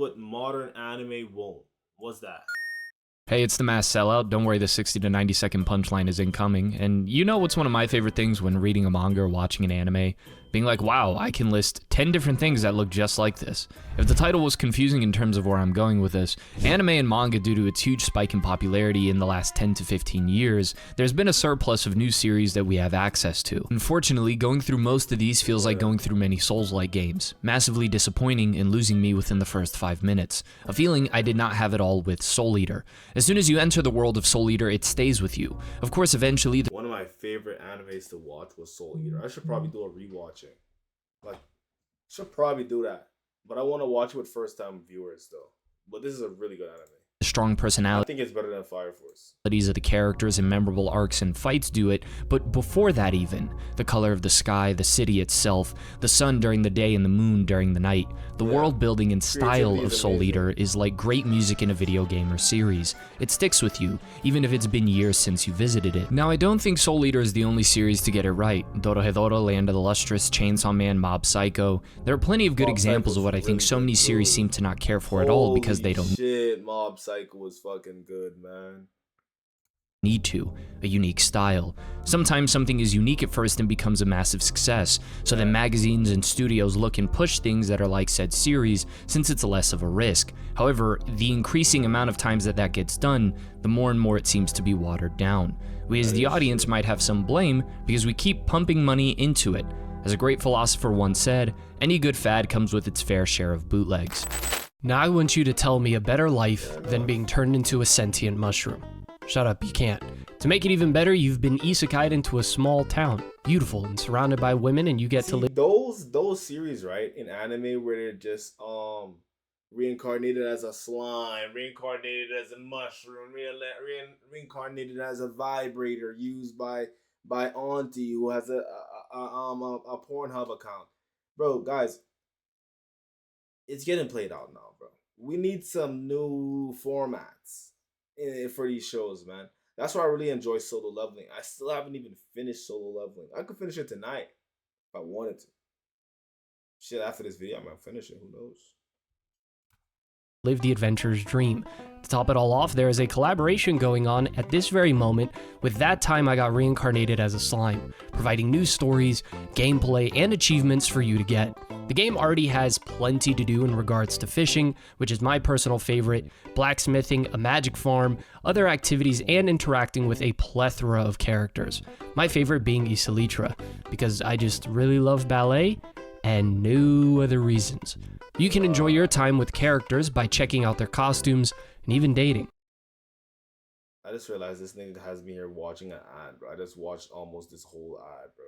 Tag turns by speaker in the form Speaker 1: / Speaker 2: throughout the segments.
Speaker 1: what modern anime won't. What's that?
Speaker 2: Hey, it's the Mass Sellout. Don't worry, the 60 to 90 second punchline is incoming. And you know what's one of my favorite things when reading a manga or watching an anime? Being like, wow, I can list 10 different things that look just like this. If the title was confusing in terms of where I'm going with this, anime and manga, due to its huge spike in popularity in the last 10 to 15 years, there's been a surplus of new series that we have access to. Unfortunately, going through most of these feels like going through many Souls-like games, massively disappointing and losing me within the first 5 minutes. A feeling I did not have at all with Soul Eater. As soon as you enter the world of Soul Eater, it stays with you. Of course, eventually,
Speaker 1: One of my favorite animes to watch was Soul Eater. I should probably do a rewatching. Like, should probably do that. But I want to watch it with first time viewers though. But this is a really good anime.
Speaker 2: the strong
Speaker 1: I
Speaker 2: personality
Speaker 1: think it's better than Fire Force.
Speaker 2: of the characters and memorable arcs and fights do it, but before that even, the color of the sky, the city itself, the sun during the day and the moon during the night, the world building and style
Speaker 1: Creativity
Speaker 2: of
Speaker 1: is
Speaker 2: Soul
Speaker 1: amazing.
Speaker 2: Eater is like great music in a video game or series. It sticks with you, even if it's been years since you visited it. Now, I don't think Soul Eater is the only series to get it right. Dorohedoro, Land of the Lustrous, Chainsaw Man, Mob Psycho. There are plenty of good
Speaker 1: Mob
Speaker 2: examples
Speaker 1: Psycho's
Speaker 2: of what I think
Speaker 1: really
Speaker 2: so many
Speaker 1: good,
Speaker 2: series
Speaker 1: dude.
Speaker 2: seem to not care for at all because they
Speaker 1: Holy
Speaker 2: don't
Speaker 1: shit, Mob Psycho was fucking good, man.
Speaker 2: need to, a unique style. Sometimes something is unique at first and becomes a massive success, so then magazines and studios look and push things that are like said series since it's less of a risk. However, the increasing amount of times that that gets done, the more and more it seems to be watered down. We as the audience might have some blame because we keep pumping money into it. As a great philosopher once said, any good fad comes with its fair share of bootlegs.
Speaker 3: Now I want you to tell me a better life than being turned into a sentient mushroom. Shut up, you can't. To make it even better, you've been isekai'd into a small town, beautiful and surrounded by women, and you get to
Speaker 1: See,
Speaker 3: live
Speaker 1: those series, right, in anime where they're just reincarnated as a slime, reincarnated as a mushroom, reincarnated as a vibrator used by auntie who has a Pornhub account. Bro, guys, it's getting played out now, bro. We need some new formats for these shows, man. That's why I really enjoy Solo Leveling. I still haven't even finished Solo Leveling. I could finish it tonight if I wanted to. Shit, after this video, I might finish it. Who knows?
Speaker 3: the adventurer's dream. To top it all off, there is a collaboration going on at this very moment with That Time I Got Reincarnated as a Slime, providing new stories, gameplay, and achievements for you to get. The game already has plenty to do in regards to fishing, which is my personal favorite, blacksmithing, a magic farm, other activities, and interacting with a plethora of characters. My favorite being Isalitra, because I just really love ballet, and no other reasons. You can enjoy your time with characters by checking out their costumes and even dating.
Speaker 1: I just realized this nigga has me here watching an ad, bro. I just watched almost this whole ad, bro.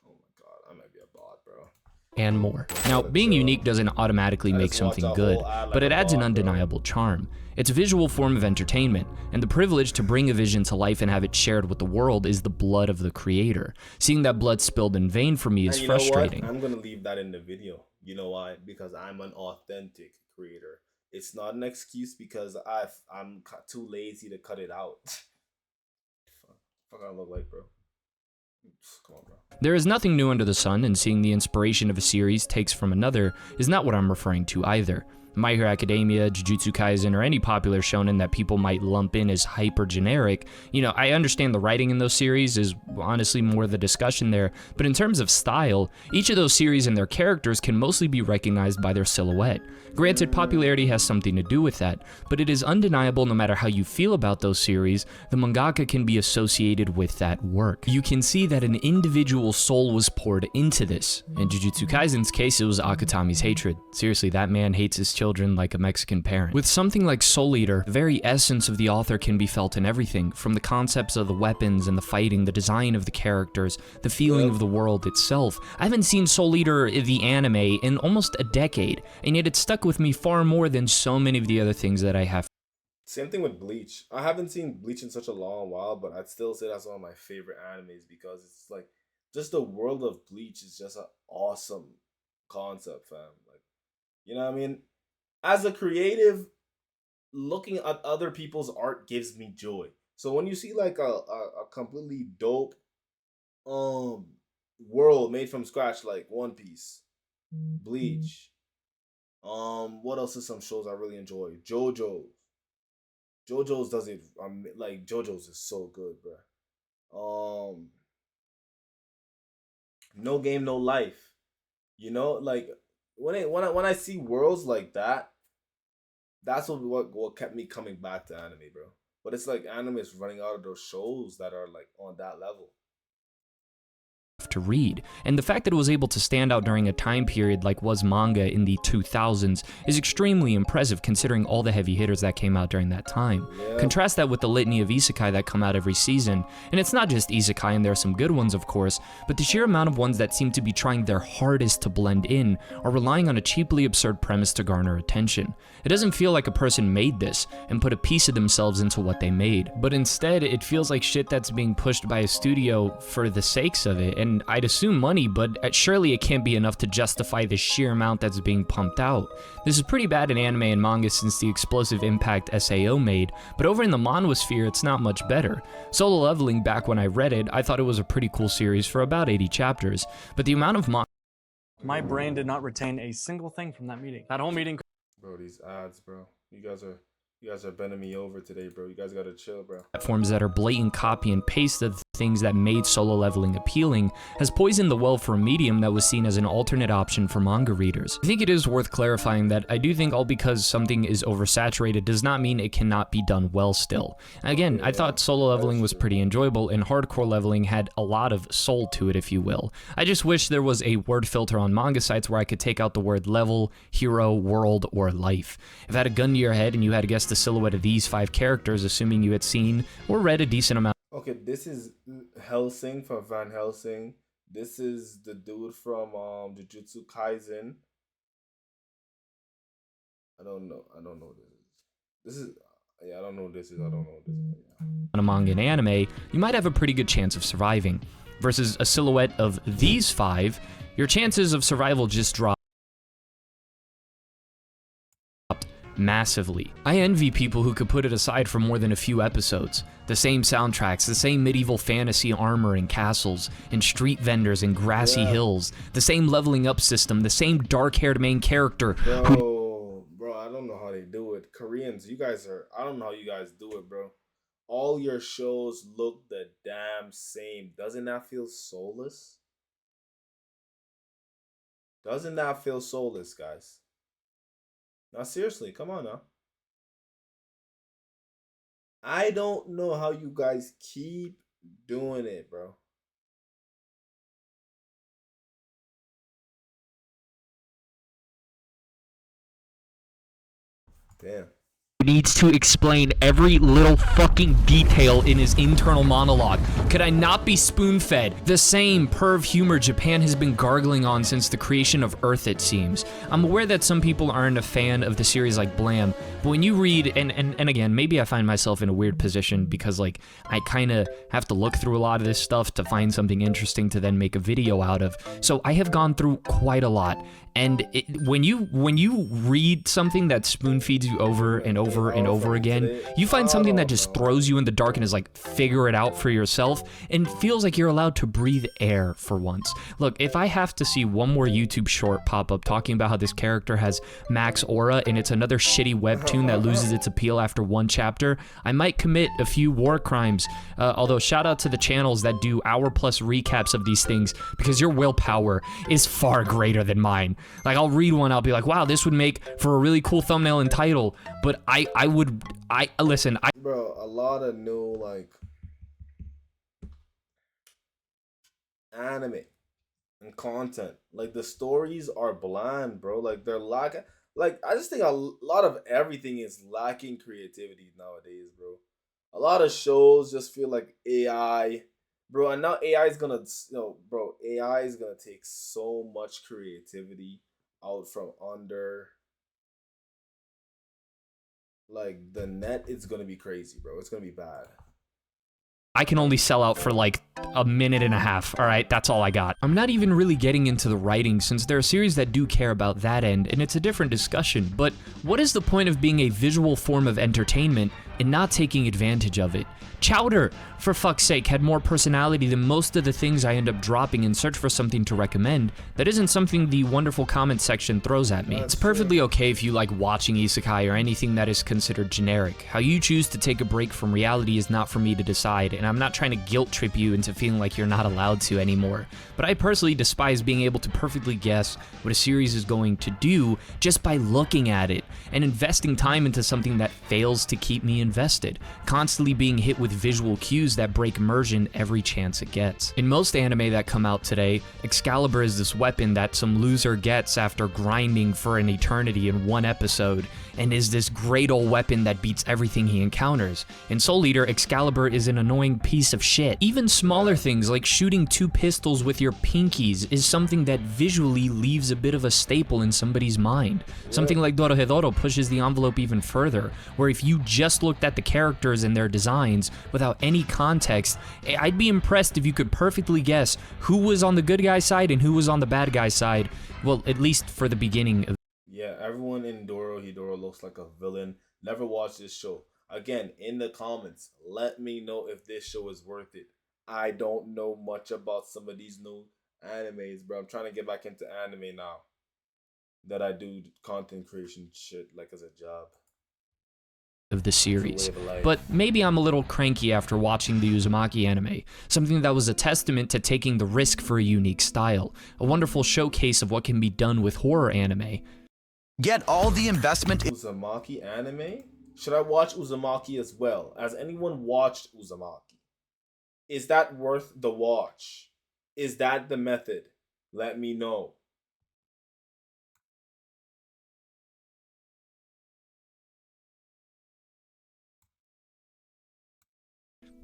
Speaker 1: Oh my god, I might be a bot, bro.
Speaker 3: And more.
Speaker 2: Now, being unique doesn't automatically
Speaker 1: I
Speaker 2: make
Speaker 1: just watched
Speaker 2: something
Speaker 1: a
Speaker 2: good,
Speaker 1: whole ad like
Speaker 2: but it
Speaker 1: a
Speaker 2: adds an
Speaker 1: bot, bro.
Speaker 2: undeniable charm. It's a visual form of entertainment, and the privilege to bring a vision to life and have it shared with the world is the blood of the creator. Seeing that blood spilled in vain for me is
Speaker 1: And you know what?
Speaker 2: frustrating.
Speaker 1: I'm gonna leave that in the video. You know why? Because I'm an authentic creator. It's not an excuse because I'm too lazy to cut it out. Fuck, I look like, bro. Come on, bro.
Speaker 2: There is nothing new under the sun, and seeing the inspiration of a series takes from another is not what I'm referring to either. My Hero Academia, Jujutsu Kaisen, or any popular shonen that people might lump in as hyper generic, you know, I understand the writing in those series is honestly more the discussion there, but in terms of style, each of those series and their characters can mostly be recognized by their silhouette. Granted, popularity has something to do with that, but it is undeniable no matter how you feel about those series, the mangaka can be associated with that work. You can see that an individual soul was poured into this. In Jujutsu Kaisen's case, it was Akutami's hatred. Seriously, that man hates his children like a Mexican parent. With something like Soul Eater, the very essence of the author can be felt in everything, from the concepts of the weapons and the fighting, the design of the characters, the feeling of the world itself. I haven't seen Soul Eater, the anime, in almost a decade, and yet it stuck with me far more than so many of the other things that I have.
Speaker 1: Same thing with Bleach. I haven't seen Bleach in such a long while, but I'd still say that's one of my favorite animes because it's like just the world of Bleach is just an awesome concept, fam. Like, you know what I mean? As a creative, looking at other people's art gives me joy. So when you see like a completely dope world made from scratch like One Piece, Bleach, What else is some shows I really enjoy? JoJo's does it. Like JoJo's is so good, bro. No Game No Life. You know, like when I see worlds like that, that's what kept me coming back to anime, bro. But it's like anime is running out of those shows that are like on that level.
Speaker 2: To read, and the fact that it was able to stand out during a time period like was manga in the 2000s is extremely impressive considering all the heavy hitters that came out during that time.
Speaker 1: Yeah.
Speaker 2: Contrast that with the litany of isekai that come out every season, and it's not just isekai, and there are some good ones of course, but the sheer amount of ones that seem to be trying their hardest to blend in are relying on a cheaply absurd premise to garner attention. It doesn't feel like a person made this and put a piece of themselves into what they made, but instead it feels like shit that's being pushed by a studio for the sakes of it, and I'd assume money, but surely it can't be enough to justify the sheer amount that's being pumped out. This is pretty bad in anime and manga since the explosive impact SAO made, but over in the manhwa sphere it's not much better. Solo Leveling, back when I read it, I thought it was a pretty cool series for about 80 chapters, but the amount of
Speaker 4: My brain did not retain a single thing from that meeting. That whole meeting.
Speaker 1: Bro, these ads, bro. You guys are bending me over today, bro. You guys gotta chill, bro.
Speaker 2: Platforms that are blatant copy and paste of things that made Solo Leveling appealing has poisoned the well for a medium that was seen as an alternate option for manga readers. I think it is worth clarifying that I do think all because something is oversaturated does not mean it cannot be done well still. Again, I thought Solo Leveling was pretty enjoyable and Hardcore Leveling had a lot of soul to it, if you will. I just wish there was a word filter on manga sites where I could take out the word level, hero, world, or life. If I had a gun to your head and you had to guess the silhouette of these 5 characters, assuming you had seen or read a decent amount.
Speaker 1: Okay, this is Helsing from Van Helsing. This is the dude from Jujutsu Kaisen. I don't know what this is. This is yeah, I don't know what this is. I don't know what this is. Yeah.
Speaker 2: On a manga and anime, you might have a pretty good chance of surviving. Versus a silhouette of these 5, your chances of survival just drop massively. I envy people who could put it aside for more than a few episodes. The same soundtracks, the same medieval fantasy armor and castles, and street vendors and grassy hills, the same leveling up system, the same dark-haired main character.
Speaker 1: Bro, I don't know how they do it. Koreans, I don't know how you guys do it, bro. All your shows look the damn same. Doesn't that feel soulless? Doesn't that feel soulless, guys? Now, seriously, come on now. I don't know how you guys keep doing it, bro. Damn.
Speaker 2: Needs to explain every little fucking detail in his internal monologue. Could I not be spoon-fed? The same perv humor Japan has been gargling on since the creation of Earth, it seems. I'm aware that some people aren't a fan of the series like Blam, but when you read, and again, maybe I find myself in a weird position because like I kind of have to look through a lot of this stuff to find something interesting to then make a video out of. So I have gone through quite a lot. And when you read something that spoon feeds you over and over and over again, you find something that just throws you in the dark and is like, figure it out for yourself, and feels like you're allowed to breathe air for once. Look, if I have to see one more YouTube short pop up talking about how this character has max aura and it's another shitty webtoon that loses its appeal after one chapter, I might commit a few war crimes. Although shout out to the channels that do hour-plus recaps of these things, because your willpower is far greater than mine. Like, I'll read one, I'll be like, wow, this would make for a really cool thumbnail and title, but listen,
Speaker 1: Bro, a lot of new, like, anime and content. Like, the stories are bland, bro. Like, they're lacking. Like, I just think a lot of everything is lacking creativity nowadays, bro. A lot of shows just feel like AI. Bro, and now AI is gonna, AI is gonna take so much creativity out from under. Like, the net is gonna be crazy, bro. It's gonna be bad.
Speaker 2: I can only sell out for like a minute and a half, alright? That's all I got. I'm not even really getting into the writing since there are series that do care about that end, and it's a different discussion, but what is the point of being a visual form of entertainment and not taking advantage of it? Chowder, for fuck's sake, had more personality than most of the things I end up dropping in search for something to recommend that isn't something the wonderful comment section throws at me. It's perfectly okay if you like watching isekai or anything that is considered generic. How you choose to take a break from reality is not for me to decide, and I'm not trying to guilt trip you into feeling like you're not allowed to anymore. But I personally despise being able to perfectly guess what a series is going to do just by looking at it, and investing time into something that fails to keep me invested, constantly being hit with visual cues that break immersion every chance it gets. In most anime that come out today, Excalibur is this weapon that some loser gets after grinding for an eternity in one episode, and is this great old weapon that beats everything he encounters. In Soul Eater, Excalibur is an annoying piece of shit. Even smaller things like shooting 2 pistols with your pinkies is something that visually leaves a bit of a staple in somebody's mind. Something like Dorohedoro pushes the envelope even further, where if you just looked at the characters and their designs without any context, I'd be impressed if you could perfectly guess who was on the good guy's side and who was on the bad guy's side, well, at least for the beginning of.
Speaker 1: Yeah, everyone in Dorohedoro looks like a villain. Never watched this show. Again, in the comments, let me know if this show is worth it. I don't know much about some of these new animes, bro. I'm trying to get back into anime now that I do content creation shit like as a job.
Speaker 2: Of the series, but maybe I'm a little cranky after watching the Uzumaki anime, something that was a testament to taking the risk for a unique style, a wonderful showcase of what can be done with horror anime.
Speaker 5: Get all the investment in
Speaker 1: Uzumaki anime? Should I watch Uzumaki as well? Has anyone watched Uzumaki? Is that worth the watch? Is that the method? Let me know.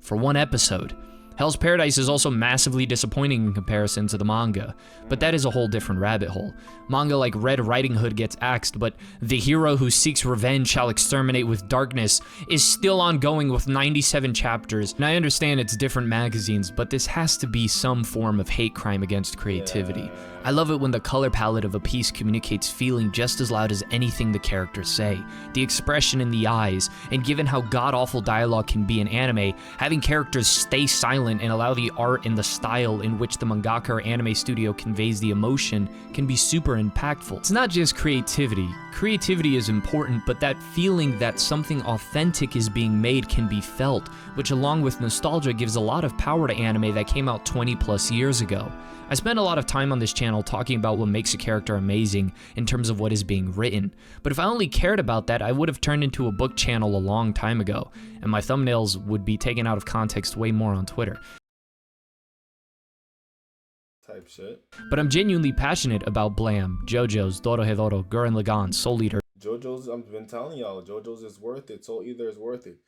Speaker 2: For one episode. Hell's Paradise is also massively disappointing in comparison to the manga, but that is a whole different rabbit hole. Manga like Red Riding Hood gets axed, but the hero who seeks revenge shall exterminate with darkness is still ongoing with 97 chapters, and I understand it's different magazines, but this has to be some form of hate crime against creativity. I love it when the color palette of a piece communicates feeling just as loud as anything the characters say, the expression in the eyes, and given how god-awful dialogue can be in anime, having characters stay silent and allow the art and the style in which the mangaka or anime studio conveys the emotion can be super impactful. It's not just creativity. Creativity is important, but that feeling that something authentic is being made can be felt, which along with nostalgia gives a lot of power to anime that came out 20 plus years ago. I spend a lot of time on this channel talking about what makes a character amazing in terms of what is being written, but if I only cared about that, I would have turned into a book channel a long time ago, and my thumbnails would be taken out of context way more on Twitter.
Speaker 1: Type shit.
Speaker 2: But I'm genuinely passionate about Blam, JoJo's, Dorohedoro, Gurren Lagann, Soul Eater.
Speaker 1: JoJo's, I've been telling y'all, JoJo's is worth it. Soul Eater is worth it.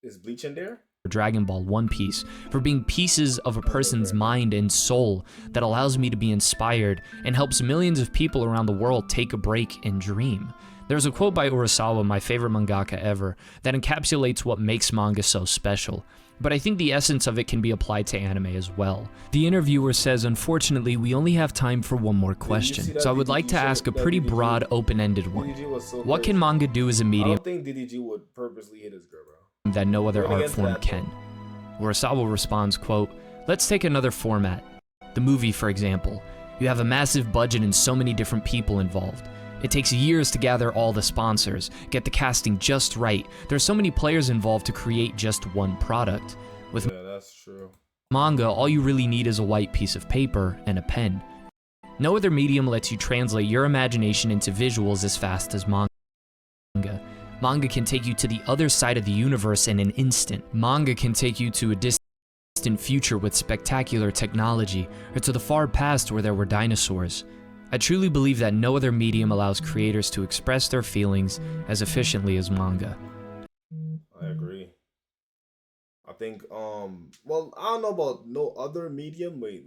Speaker 1: Is Bleach in there?
Speaker 2: Dragon Ball, One Piece, for being pieces of a person's mind and soul that allows me to be inspired and helps millions of people around the world take a break and dream. There's a quote by Urasawa, my favorite mangaka ever, that encapsulates what makes manga so special, but I think the essence of it can be applied to anime as well. The interviewer says, unfortunately, we only have time for one more question, so I would like to ask a pretty broad, open-ended one. What can manga do as a
Speaker 1: I
Speaker 2: medium
Speaker 1: don't think DDG would purposely hit his girl, bro.
Speaker 2: that no other
Speaker 1: Going
Speaker 2: art
Speaker 1: against
Speaker 2: form
Speaker 1: that,
Speaker 2: can? Urasawa responds, quote, let's take another format. The movie, for example. You have a massive budget and so many different people involved. It takes years to gather all the sponsors, get the casting just right. There's so many players involved to create just one product. With
Speaker 1: Yeah, that's true.
Speaker 2: manga, all you really need is a white piece of paper and a pen. No other medium lets you translate your imagination into visuals as fast as manga. Manga can take you to the other side of the universe in an instant. Manga can take you to a distant future with spectacular technology, or to the far past where there were dinosaurs. I truly believe that no other medium allows creators to express their feelings as efficiently as manga.
Speaker 1: I agree. I think, well, I don't know about no other medium. Wait,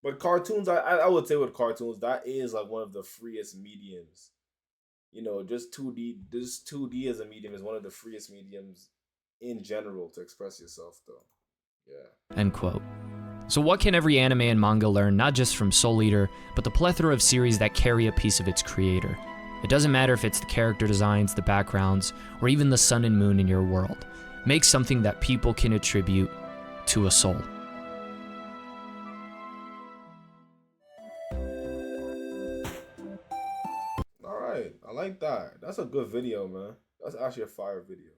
Speaker 1: but cartoons, I would say with cartoons, that is like one of the freest mediums. You know, just 2D as a medium is one of the freest mediums in general to express yourself, though. Yeah.
Speaker 2: End quote. So what can every anime and manga learn, not just from Soul Eater, but the plethora of series that carry a piece of its creator? It doesn't matter if it's the character designs, the backgrounds, or even the sun and moon in your world. Make something that people can attribute to a soul.
Speaker 1: All right, I like that. That's a good video, man. That's actually a fire video.